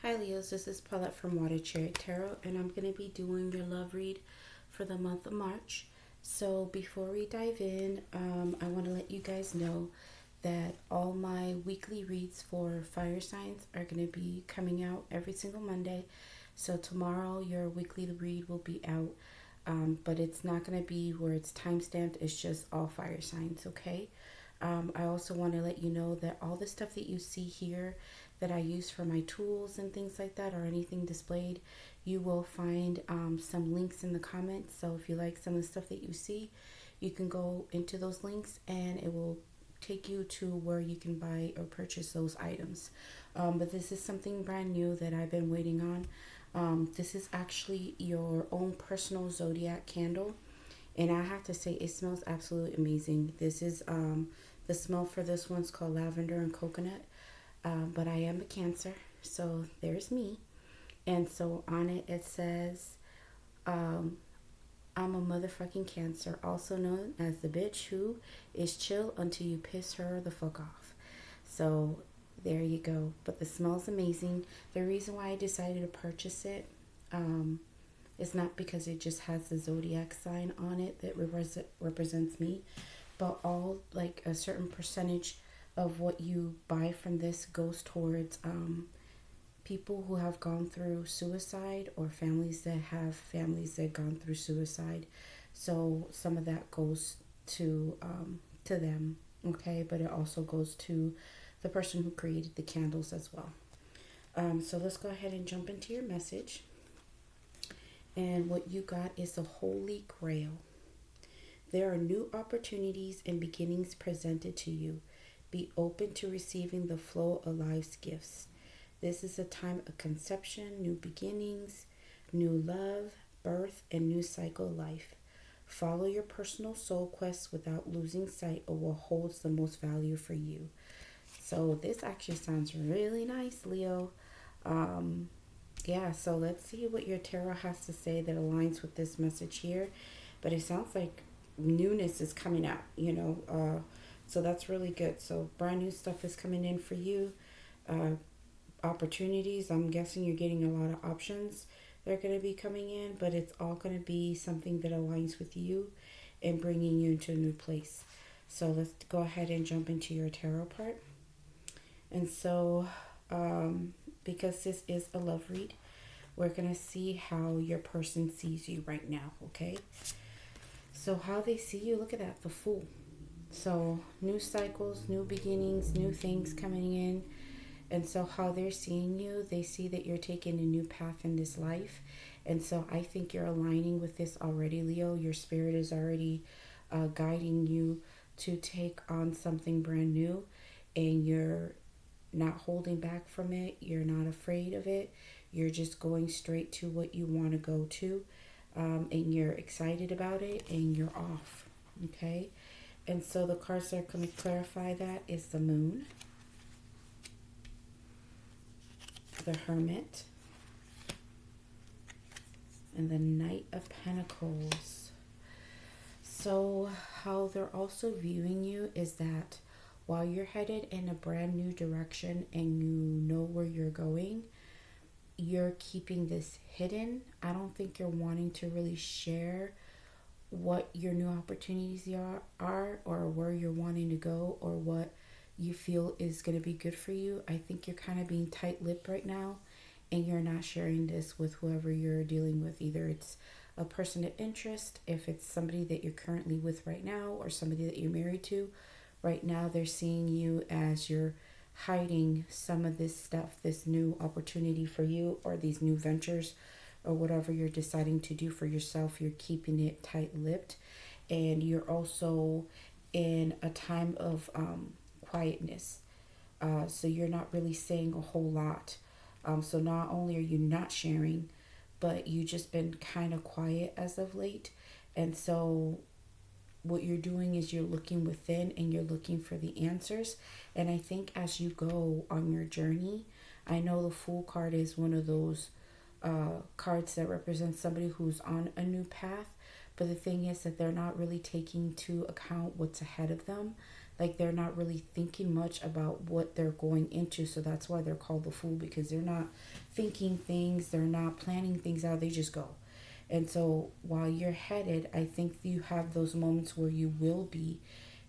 Hi Leos, this is Paulette from Water Chariot Tarot, and I'm going to be doing your love read for the month of March. So before we dive in, I want to let you guys know that all my weekly reads for fire signs are going to be coming out every single Monday. So tomorrow your weekly read will be out, but it's not going to be where it's time stamped. It's just all fire signs, okay? I also want to let you know that all the stuff that you see here that I use for my tools and things like that, or anything displayed, you will find some links in the comments. So if you like some of the stuff that you see, you can go into those links and it will take you to where you can buy or purchase those items. But this is something brand new that I've been waiting on. This is actually your own personal zodiac candle, and I have to say it smells absolutely amazing. This is the smell for this one's called lavender and coconut. But I am a Cancer, so there's me. And so on it, it says, I'm a motherfucking Cancer, also known as the bitch who is chill until you piss her the fuck off. So there you go. But the smell's amazing. The reason why I decided to purchase it is not because it just has the zodiac sign on it that represents me, but all like a certain percentage of what you buy from this goes towards people who have gone through suicide, or families that have families that gone through suicide. So some of that goes to them, okay? But it also goes to the person who created the candles as well. So let's go ahead and jump into your message. And what you got is the Holy Grail. There are new opportunities and beginnings presented to you. Be open to receiving the flow of life's gifts. This is a time of conception, new beginnings, new love, birth, and new cycle of life. Follow your personal soul quests without losing sight of what holds the most value for you. So this actually sounds really nice, Leo. Yeah, so let's see what your tarot has to say that aligns with this message here. But it sounds like newness is coming out, so that's really good. So brand new stuff is coming in for you. Opportunities, I'm guessing you're getting a lot of options that are going to be coming in, but it's all going to be something that aligns with you and bringing you into a new place. So let's go ahead and jump into your tarot part. And so because this is a love read, we're going to see how your person sees you right now, okay? So how they see you, look at that, the Fool. So new cycles, new beginnings, new things coming in. And so how they're seeing you, they see that you're taking a new path in this life. And so I think you're aligning with this already, Leo. Your spirit is already guiding you to take on something brand new, and you're not holding back from it. You're not afraid of it. You're just going straight to what you want to go to, and you're excited about it, and you're off, okay? And so the cards that are going to clarify that is the Moon, the Hermit, and the Knight of Pentacles. So how they're also viewing you is that while you're headed in a brand new direction and you know where you're going, you're keeping this hidden. I don't think you're wanting to really share what your new opportunities are, or where you're wanting to go, or what you feel is going to be good for you. I think you're kind of being tight-lipped right now, and you're not sharing this with whoever you're dealing with. Either it's a person of interest, if it's somebody that you're currently with right now, or somebody that you're married to right now. They're seeing you as you're hiding some of this stuff, this new opportunity for you, or these new ventures, or whatever you're deciding to do for yourself. You're keeping it tight-lipped, and you're also in a time of quietness. So you're not really saying a whole lot. So not only are you not sharing, but you just been kind of quiet as of late. And so what you're doing is you're looking within, and you're looking for the answers. And I think as you go on your journey, I know the Fool card is one of those cards that represents somebody who's on a new path. But the thing is that they're not really taking into account what's ahead of them. Like they're not really thinking much about what they're going into. So that's why they're called the fool, because they're not thinking things, they're not planning things out, they just go. And so while you're headed, I think you have those moments where you will be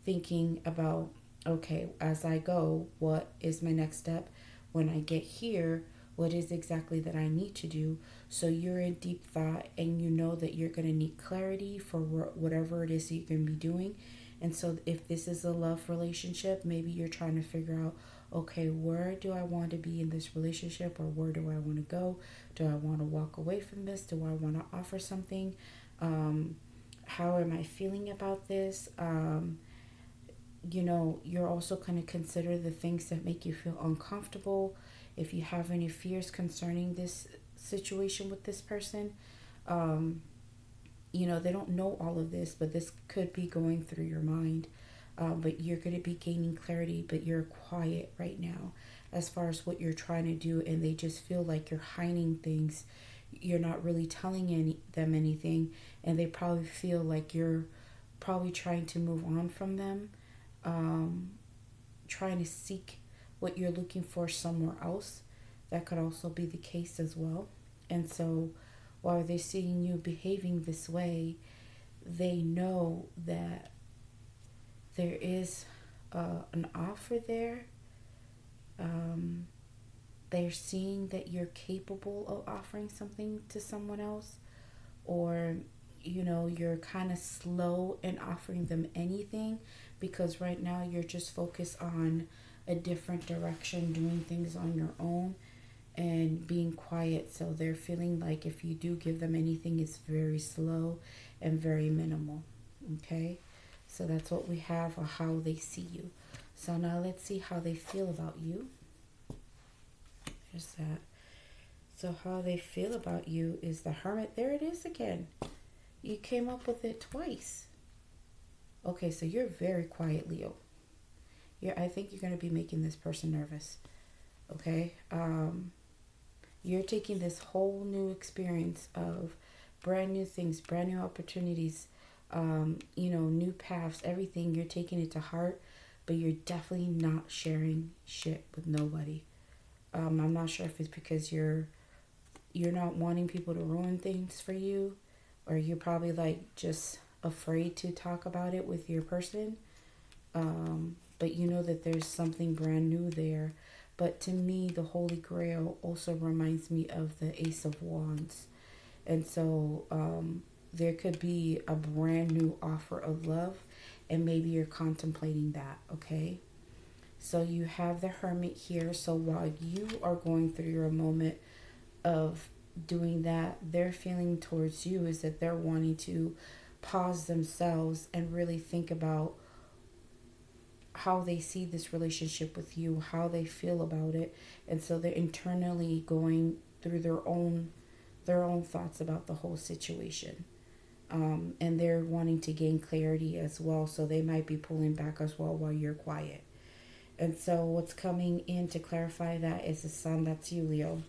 thinking about, okay, as I go, what is my next step? When I get here, what is exactly that I need to do? So you're in deep thought and you know that you're going to need clarity for whatever it is that you're going to be doing. And so if this is a love relationship, maybe you're trying to figure out, okay, where do I want to be in this relationship, or where do I want to go? Do I want to walk away from this? Do I want to offer something? How am I feeling about this? You're also going to consider the things that make you feel uncomfortable. If you have any fears concerning this situation with this person, they don't know all of this, but this could be going through your mind. But you're going to be gaining clarity, but you're quiet right now as far as what you're trying to do, and they just feel like you're hiding things. You're not really telling them anything, and they probably feel like you're probably trying to move on from them, trying to seek what you're looking for somewhere else. That could also be the case as well. And so while they're seeing you behaving this way, they know that there is an offer there. They're seeing that you're capable of offering something to someone else, or you're kind of slow in offering them anything, because right now you're just focused on a different direction, doing things on your own and being quiet. So they're feeling like if you do give them anything, it's very slow and very minimal. Okay, so that's what we have, or how they see you. So now let's see how they feel about you. There's that. So how they feel about you is the Hermit. There it is again. You came up with it twice. Okay, so you're very quiet, Leo. I think you're going to be making this person nervous. Okay? You're taking this whole new experience of brand new things, brand new opportunities, new paths, everything. You're taking it to heart, but you're definitely not sharing shit with nobody. I'm not sure if it's because you're not wanting people to ruin things for you, or you're probably like just afraid to talk about it with your person. But you know that there's something brand new there. But to me, the Holy Grail also reminds me of the Ace of Wands. And so there could be a brand new offer of love, and maybe you're contemplating that, okay? So you have the Hermit here. So while you are going through your moment of doing that, their feeling towards you is that they're wanting to pause themselves and really think about how they see this relationship with you, how they feel about it. And so they're internally going through their own thoughts about the whole situation. And they're wanting to gain clarity as well. So they might be pulling back as well while you're quiet. And so what's coming in to clarify that is the Sun. That's you, Leo.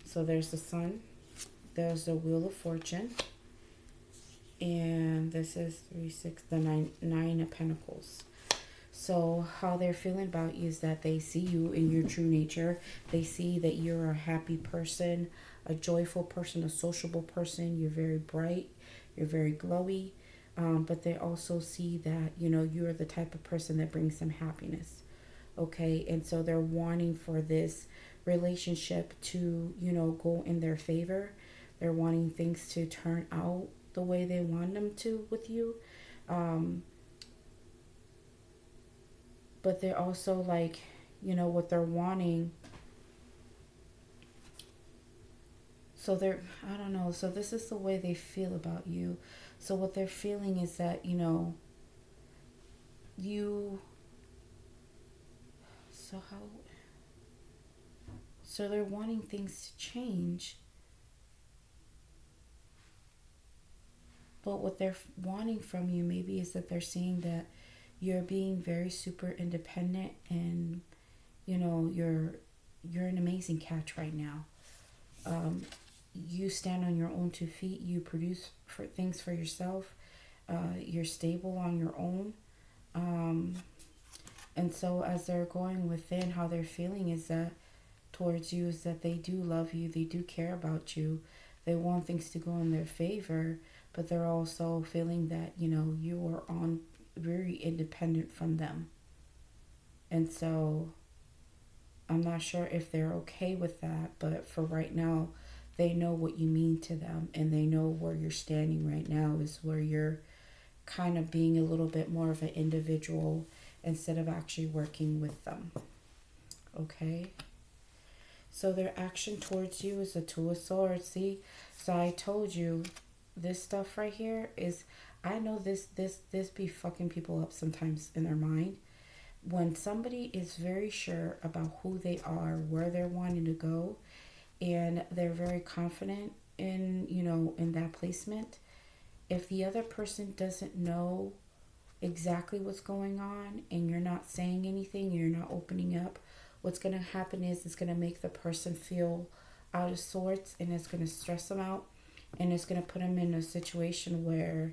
So there's the Sun. There's the Wheel of Fortune. And this is 3, 6, the nine of Pentacles. So how they're feeling about you is that they see you in your true nature. They see that you're a happy person, a joyful person, a sociable person. You're very bright. You're very glowy. But they also see that, you're the type of person that brings them happiness. Okay. And so they're wanting for this relationship to, go in their favor. They're wanting things to turn out the way they want them to with you. But they're also like, what they're wanting. So I don't know. So this is the way they feel about you. So what they're feeling is that, so they're wanting things to change. But what they're wanting from you maybe is that they're seeing that you're being very super independent, and, you're an amazing catch right now. You stand on your own 2 feet. You produce things for yourself. You're stable on your own. And so as they're going within, how they're feeling is that towards you is that they do love you, they do care about you, they want things to go in their favor, but they're also feeling that, you know, you are on very independent from them. And so I'm not sure if they're okay with that, but for right now, they know what you mean to them, and they know where you're standing right now is where you're kind of being a little bit more of an individual instead of actually working with them. Okay? So their action towards you is a Two of Swords. See? So I told you this stuff right here is, I know this be fucking people up sometimes in their mind. When somebody is very sure about who they are, where they're wanting to go, and they're very confident in, you know, in that placement, if the other person doesn't know exactly what's going on and you're not saying anything, you're not opening up, what's going to happen is it's going to make the person feel out of sorts, and it's going to stress them out, and it's going to put them in a situation where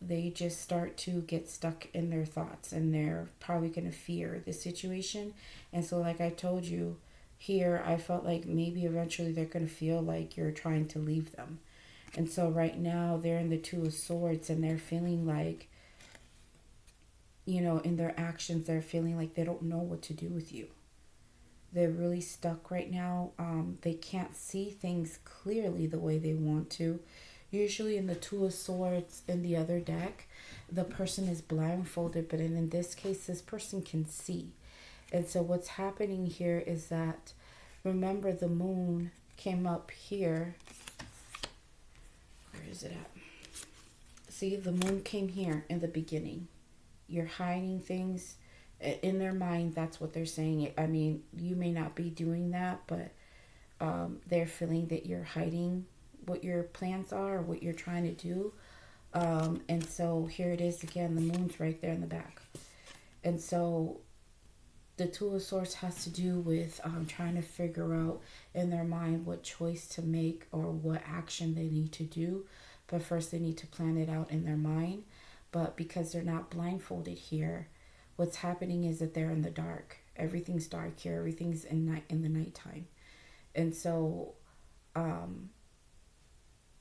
they just start to get stuck in their thoughts, and they're probably going to fear the situation. And so like I told you here, I felt like maybe eventually they're going to feel like you're trying to leave them. And so right now they're in the Two of Swords, and they're feeling like, you know, in their actions, they're feeling like they don't know what to do with you. They're really stuck right now. They can't see things clearly the way they want to. Usually in the Two of Swords in the other deck, the person is blindfolded, but in this case, this person can see. And so what's happening here is that, remember, the moon came up here. Where is it at? See, the moon came here in the beginning. You're hiding things. In their mind, that's what they're saying. I mean, you may not be doing that, but they're feeling that you're hiding what your plans are, or what you're trying to do. And so here it is again, the moon's right there in the back. And so the Two of Swords has to do with trying to figure out in their mind what choice to make or what action they need to do. But first they need to plan it out in their mind. But because they're not blindfolded here, what's happening is that they're in the dark. Everything's dark here. Everything's in the nighttime. And so,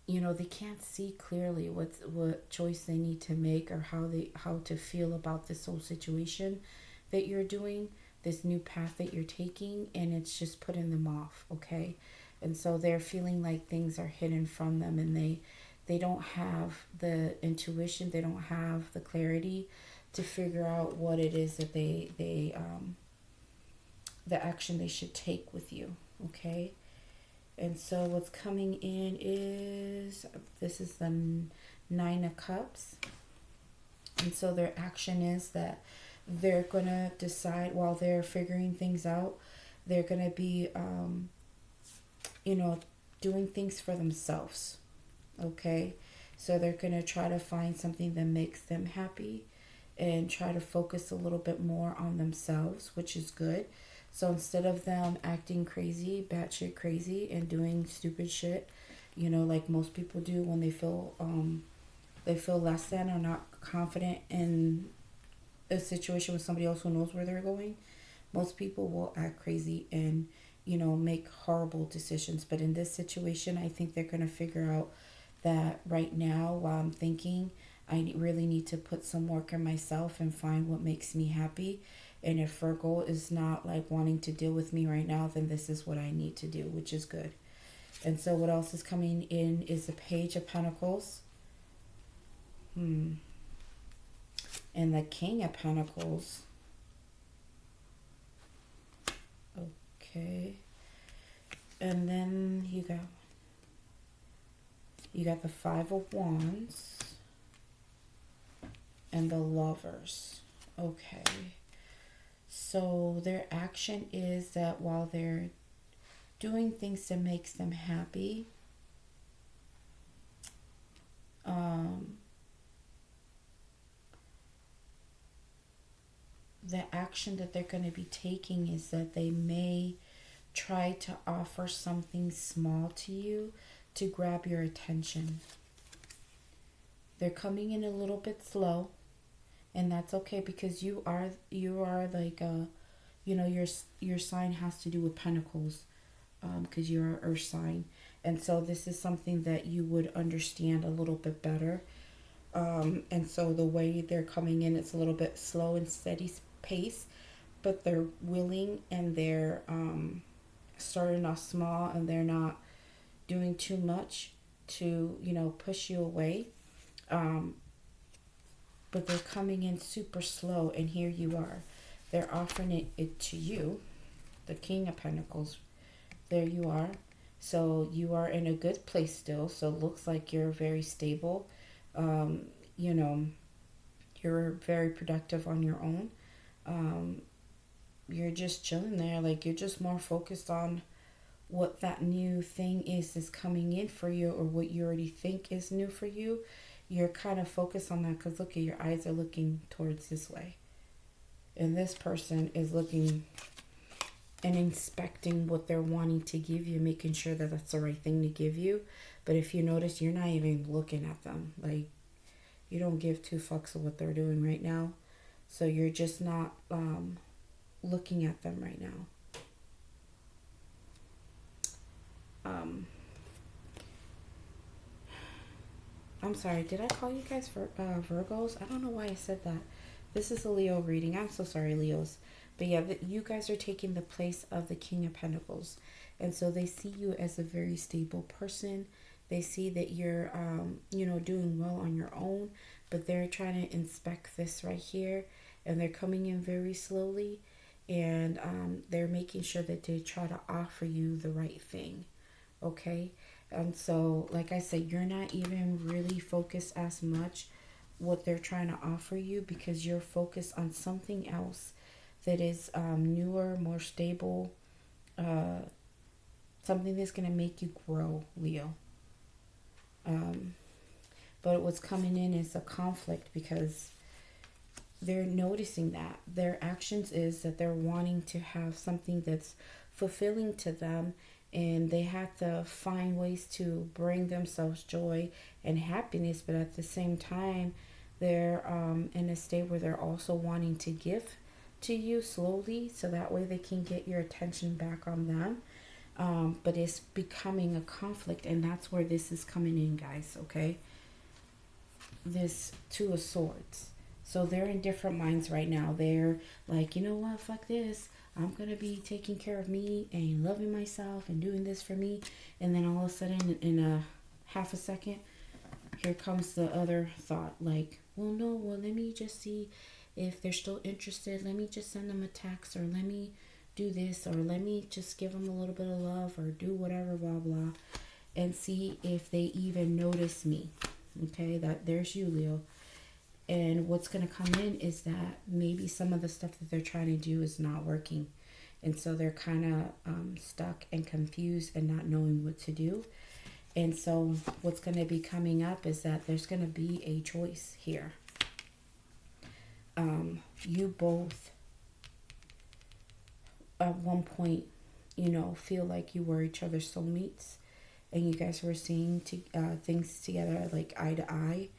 you know, they can't see clearly what choice they need to make, or how to feel about this whole situation that you're doing, this new path that you're taking, and it's just putting them off, okay? And so they're feeling like things are hidden from them, and they don't have the intuition, they don't have the clarity to figure out what it is that the action they should take with you, okay? And so what's coming in is, this is the Nine of Cups. And so their action is that they're going to decide while they're figuring things out, they're going to be, you know, doing things for themselves, okay? So they're going to try to find something that makes them happy and try to focus a little bit more on themselves, which is good. So instead of them acting crazy, batshit crazy, and doing stupid shit, you know, like most people do when they feel less than or not confident in a situation with somebody else who knows where they're going, most people will act crazy and, you know, make horrible decisions. But in this situation, I think they're going to figure out that right now, while I'm thinking, I really need to put some work in myself and find what makes me happy. And if Virgo is not like wanting to deal with me right now, then this is what I need to do, which is good. And so what else is coming in is the Page of Pentacles. And the King of Pentacles. Okay. And then you got the Five of Wands and the Lovers. Okay. So their action is that while they're doing things that makes them happy, the action that they're going to be taking is that they may try to offer something small to you to grab your attention. They're coming in a little bit slow, And that's okay, because you are like you know, your sign has to do with pentacles, because you're an earth sign. And so this is something that you would understand a little bit better. And so the way they're coming in, it's a little bit slow and steady pace, but they're willing, and they're starting off small, and they're not doing too much to, you know, push you away. Um, but they're coming in super slow, and here you are. They're offering it to you, the King of Pentacles. There you are. So you are in a good place still. So it looks like you're very stable. Um, you know, you're very productive on your own. Um, you're just chilling there. Like, you're just more focused on what that new thing is coming in for you, or what you already think is new for you. You're kind of focused on that, because look at your eyes are looking towards this way. And this person is looking and inspecting what they're wanting to give you, making sure that that's the right thing to give you. But if you notice, you're not even looking at them. Like, you don't give two fucks of what they're doing right now. So you're just not looking at them right now. I'm sorry, did I call you guys for Virgos? I don't know why I said that. This is a Leo reading. I'm so sorry, Leos. But yeah, you guys are taking the place of the King of Pentacles. And so they see you as a very stable person. They see that you're, you know, doing well on your own. But they're trying to inspect this right here. And they're coming in very slowly. And they're making sure that they try to offer you the right thing. Okay? And so, like I said, you're not even really focused as much what they're trying to offer you, because you're focused on something else that is newer, more stable, something that's going to make you grow, Leo. But what's coming in is a conflict, because they're noticing that their actions is that they're wanting to have something that's fulfilling to them, and they have to find ways to bring themselves joy and happiness. But at the same time, they're in a state where they're also wanting to give to you slowly, so that way they can get your attention back on them. But it's becoming a conflict, and that's where this is coming in, guys. Okay, this Two of Swords. So they're in different minds right now. They're like, you know what, fuck this. I'm going to be taking care of me and loving myself and doing this for me. And then all of a sudden, in a half a second, here comes the other thought. Like, well, no, well, let me just see if they're still interested. Let me just send them a text, or let me do this, or let me just give them a little bit of love, or do whatever, blah, blah. And see if they even notice me. Okay, there's you, Leo. And what's going to come in is that maybe some of the stuff that they're trying to do is not working. And so they're kind of stuck and confused and not knowing what to do. And so what's going to be coming up is that there's going to be a choice here. You both, at one point, you know, feel like you were each other's soulmates. And you guys were seeing things together, like eye to eye.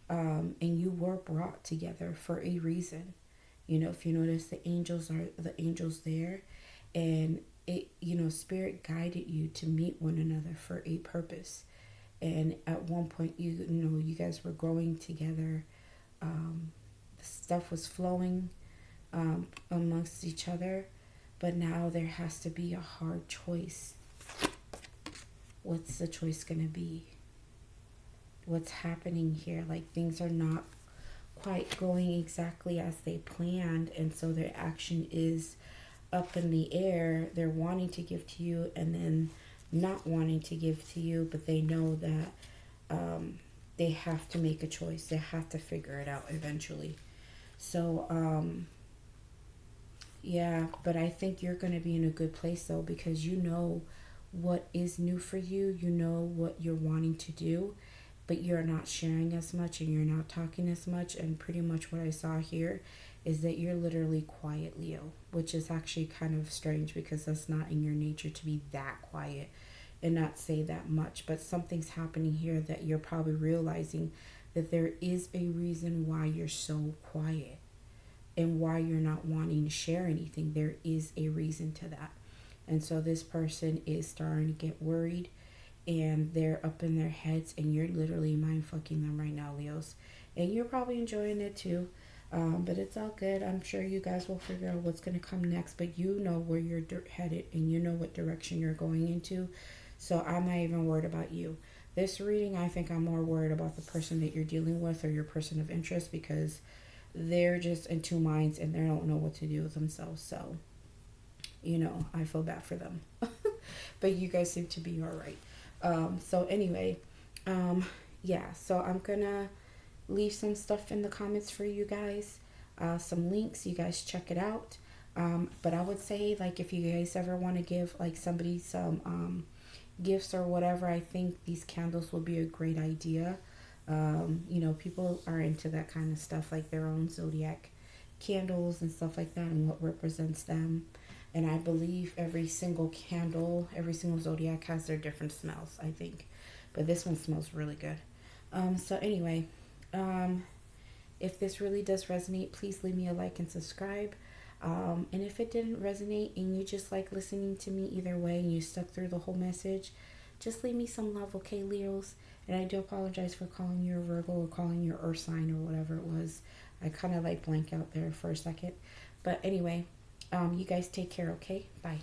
And you were brought together for a reason. You know, if you notice, the angels there, and it, you know, spirit guided you to meet one another for a purpose. And at one point, you know, you guys were growing together. Stuff was flowing amongst each other, but now there has to be a hard choice. What's the choice gonna be? What's happening here? Like, things are not quite going exactly as they planned, and so their action is up in the air. They're wanting to give to you and then not wanting to give to you, but they know that they have to make a choice. They have to figure it out eventually. So yeah, but I think you're going to be in a good place though, because you know what is new for you. You know what you're wanting to do, but you're not sharing as much and you're not talking as much. And pretty much what I saw here is that you're literally quiet, Leo, which is actually kind of strange, because that's not in your nature to be that quiet and not say that much. But something's happening here that you're probably realizing that there is a reason why you're so quiet and why you're not wanting to share anything. There is a reason to that. And so this person is starting to get worried and they're up in their heads, and you're literally mind fucking them right now, Leos. And you're probably enjoying it too. But it's all good. I'm sure you guys will figure out what's going to come next, but you know where you're headed and you know what direction you're going into. So I'm not even worried about you. This reading, I think I'm more worried about the person that you're dealing with or your person of interest, because they're just in two minds and they don't know what to do with themselves. So, I feel bad for them. But you guys seem to be all right. So anyway, yeah, so I'm gonna leave some stuff in the comments for you guys, some links. You guys check it out. But I would say, like, if you guys ever want to give like somebody some gifts or whatever, I think these candles will be a great idea. People are into that kind of stuff, like their own zodiac candles and stuff like that, and what represents them. And I believe every single candle, every single zodiac has their different smells, I think. But this one smells really good. So anyway, if this really does resonate, please leave me a like and subscribe. And if it didn't resonate and you just like listening to me either way and you stuck through the whole message, just leave me some love, okay, Leos? And I do apologize for calling you a Virgo or calling you Earth sign or whatever it was. I kind of like blank out there for a second. But anyway, you guys take care, okay? Bye.